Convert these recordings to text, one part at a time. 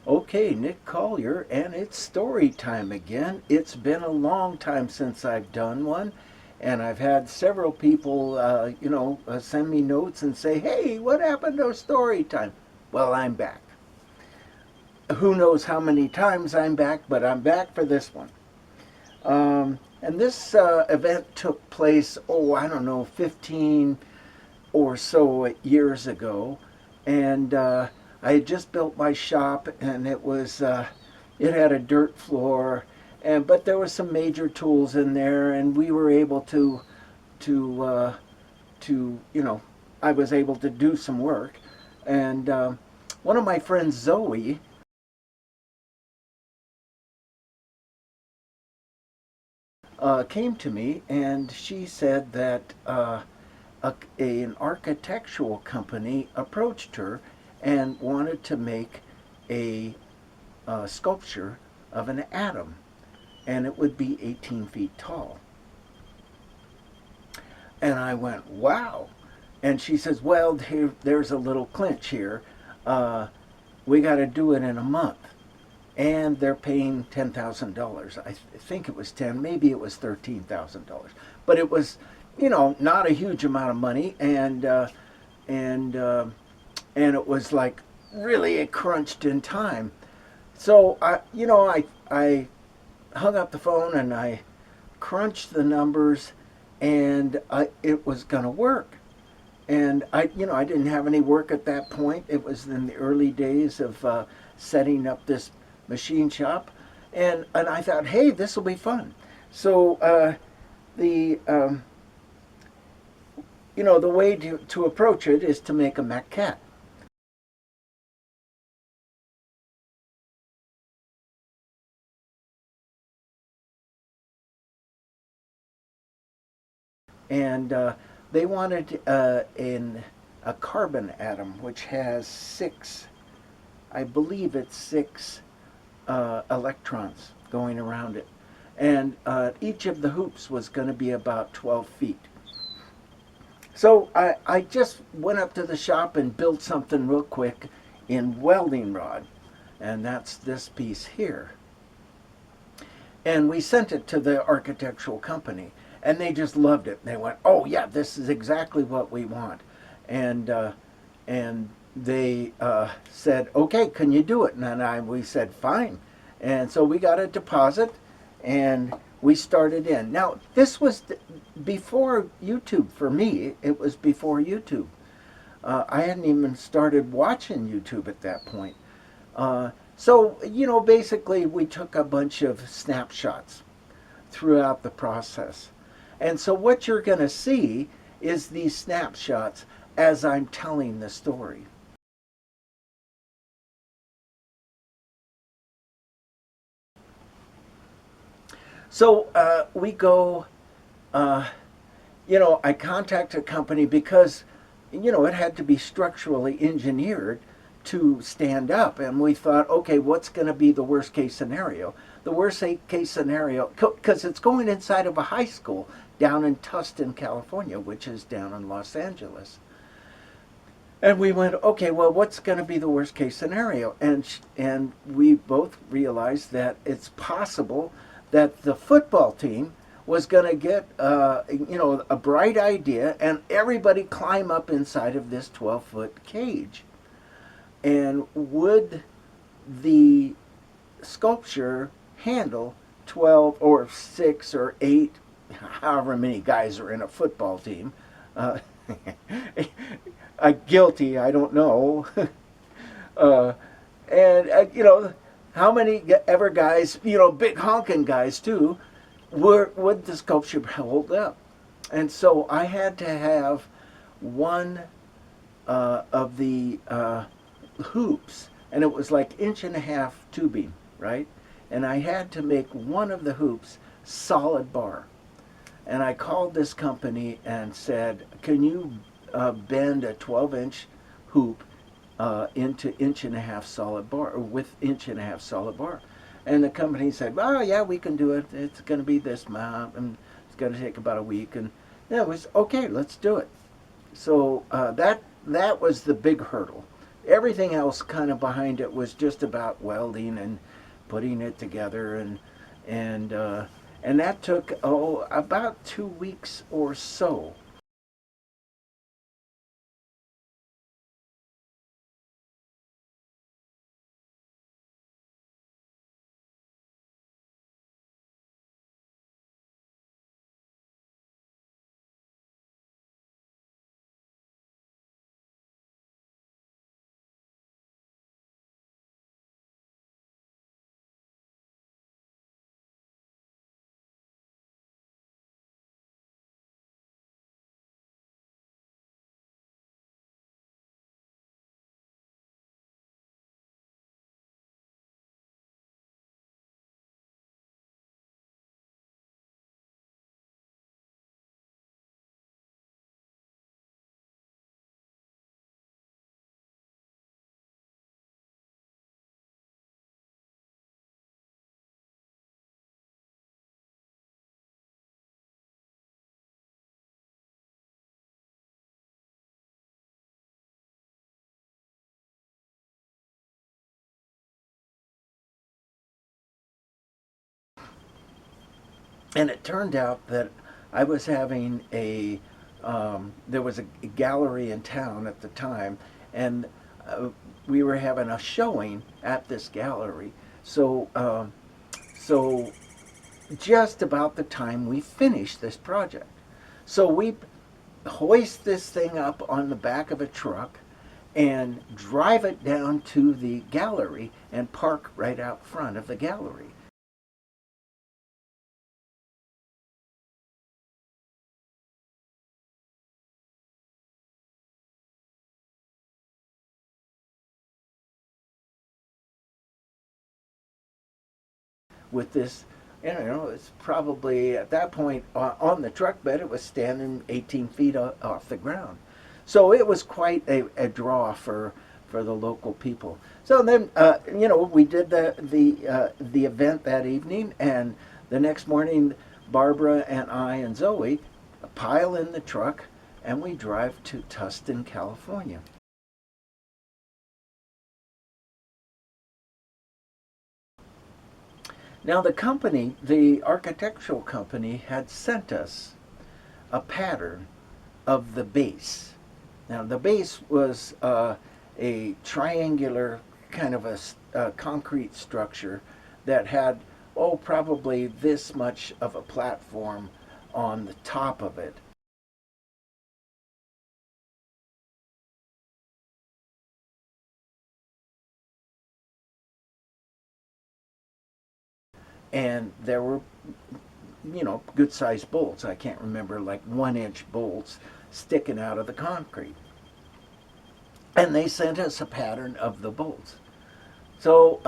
Okay, Nick Collier, and it's story time again. It's been a long time since I've done one, and I've had several people, send me notes and say, "Hey, what happened to story time?" Well, I'm back. Who knows how many times I'm back, but I'm back for this one. And this event took place, oh, I don't know, 15 or so years ago, and I had just built my shop, and it had a dirt floor, and but there was some major tools in there, and we were able to to I was able to do some work, and one of my friends, Zoe, came to me, and she said that an architectural company approached her and wanted to make a, sculpture of an atom, and it would be 18 feet tall. And I went, wow. And she says, well, there's a little clinch here. Uh, we got to do it in a month. And they're paying $10,000. I think it was 10, maybe it was $13,000. But it was, not a huge amount of money, and and it was like really it crunched in time. So I hung up the phone and I crunched the numbers, and it was going to work. And I didn't have any work at that point. It was in the early days of setting up this machine shop, and I thought, hey, this will be fun. So the the way to approach it is to make a maquette. And they wanted a carbon atom which has six, I believe it's six electrons going around it, and each of the hoops was going to be about 12 feet. So I just went up to the shop and built something real quick in welding rod, and that's this piece here. And we sent it to the architectural company, and they just loved it. They went, "Oh yeah, this is exactly what we want," and they said, "Okay, can you do it?" And we said, "Fine." And so we got a deposit, and we started in. Now this was before YouTube for me. It was before YouTube. I hadn't even started watching YouTube at that point. So basically, we took a bunch of snapshots throughout the process. And so what you're going to see is these snapshots as I'm telling the story. So we go, uh, I contact a company because, it had to be structurally engineered to stand up. And we thought, okay, what's going to be the worst case scenario? The worst case scenario, because it's going inside of a high school down in Tustin, California, which is down in Los Angeles. And we went, okay, well, what's going to be the worst case scenario? And we both realized that it's possible that the football team was going to get, a bright idea, and everybody climb up inside of this 12-foot cage. And would the sculpture handle 12 or 6 or 8, however many guys are in a football team? Uh, guilty, I don't know. uh, and how many ever guys, big honking guys too, would the sculpture hold up? And so I had to have one of the hoops, and it was like inch and a half tubing, right? And I had to make one of the hoops solid bar. And I called this company and said, can you bend a 12-inch hoop into inch and a half solid bar, or with inch and a half solid bar? And the company said, "Oh yeah, we can do it. It's going to be this amount, and it's going to take about a week." And it was okay. Let's do it. So that was the big hurdle, everything else kind of behind it was just about welding and putting it together, and and that took about 2 weeks or so. And it turned out that I was having there was a gallery in town at the time, and uh, we were having a showing at this gallery. So, so just about the time we finished this project. So we hoist this thing up on the back of a truck and drive it down to the gallery and park right out front of the gallery. With this, it's probably at that point on the truck bed, it was standing 18 feet off the ground. So it was quite a draw for the local people. So then, we did the event that evening, and the next morning, Barbara and I and Zoe pile in the truck, and we drive to Tustin, California. Now, the architectural company, had sent us a pattern of the base. Now, the base was a triangular kind of a concrete structure that had, probably this much of a platform on the top of it. And there were, good sized bolts. I can't remember, like 1 inch bolts sticking out of the concrete. And they sent us a pattern of the bolts. So,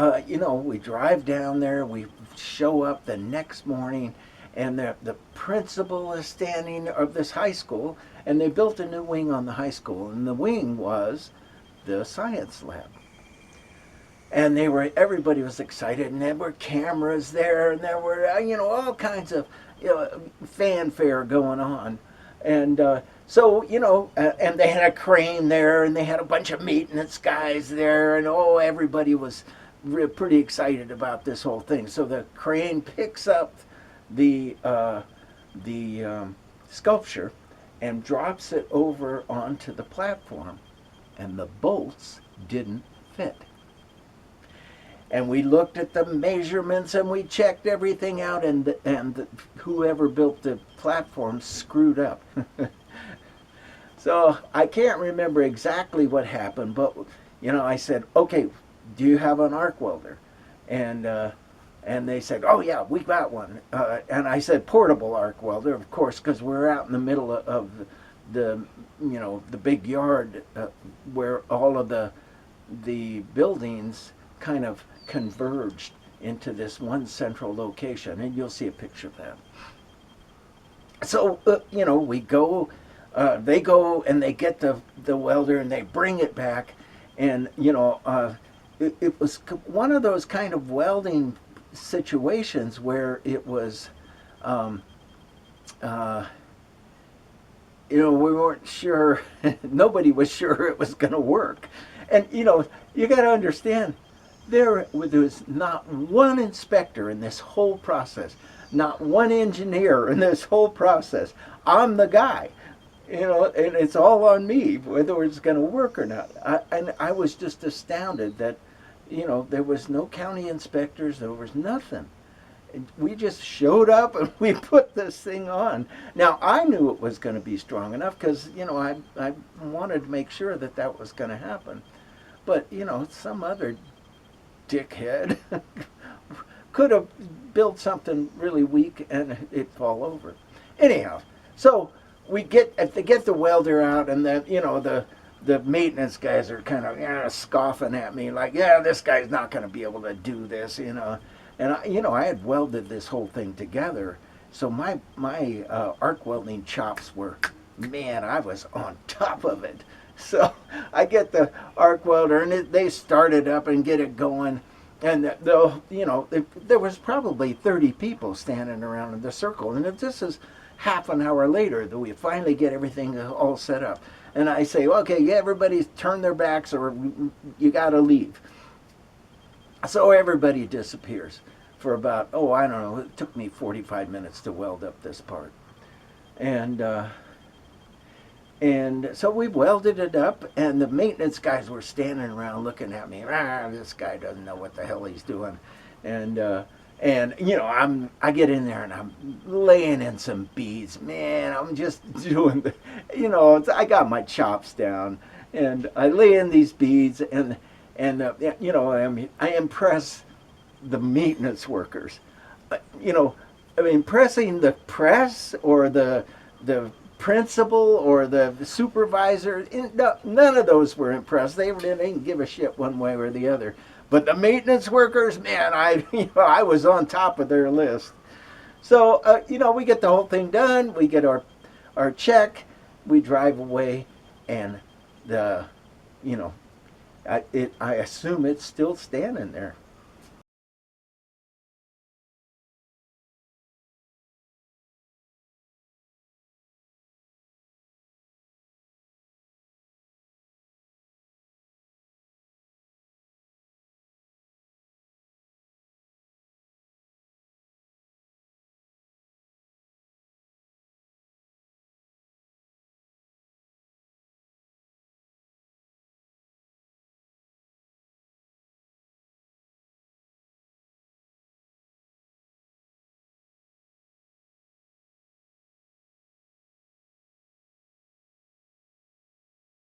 we drive down there, we show up the next morning, and the principal is standing of this high school, and they built a new wing on the high school, and the wing was the science lab. And everybody was excited, and there were cameras there, and there were, all kinds of, fanfare going on. And so, and they had a crane there, and they had a bunch of maintenance guys there, and everybody was pretty excited about this whole thing. So the crane picks up the sculpture and drops it over onto the platform, and the bolts didn't fit. And we looked at the measurements and we checked everything out, and whoever built the platform screwed up. So I can't remember exactly what happened, but I said, okay, do you have an arc welder? And they said, oh yeah, we got one. And I said, portable arc welder, of course, because we're out in the middle of the the big yard where all of the buildings kind of converged into this one central location, and you'll see a picture of that. So we go, they go and they get the welder and they bring it back, and it was one of those kind of welding situations where it was, we weren't sure, nobody was sure it was going to work. And you got to understand, there was not one inspector in this whole process, not one engineer in this whole process. I'm the guy, and it's all on me whether it's going to work or not. And I was just astounded that, there was no county inspectors, there was nothing. We just showed up and we put this thing on. Now I knew it was going to be strong enough because I wanted to make sure that that was going to happen. But some other dickhead could have built something really weak and it fall over. Anyhow, so they get the welder out, and then the maintenance guys are kind of scoffing at me like, yeah, this guy's not going to be able to do this, And I had welded this whole thing together, so my arc welding chops were, man, I was on top of it. So I get the arc welder, and they start it up and get it going, and there was probably 30 people standing around in the circle, and this is half an hour later that we finally get everything all set up. And I say, okay, yeah, everybody turn their backs or you got to leave. So everybody disappears for about, I don't know, it took me 45 minutes to weld up this part. And so we welded it up, and the maintenance guys were standing around looking at me. This guy doesn't know what the hell he's doing. And I get in there and I'm laying in some beads. Man, I'm just doing I got my chops down, and I lay in these beads, and I impress the maintenance workers. Impressing the press or the principal or the supervisor, none of those were impressed. They didn't give a shit one way or the other. But the maintenance workers, man, I was on top of their list. So we get the whole thing done. We get our check. We drive away, and I assume it's still standing there.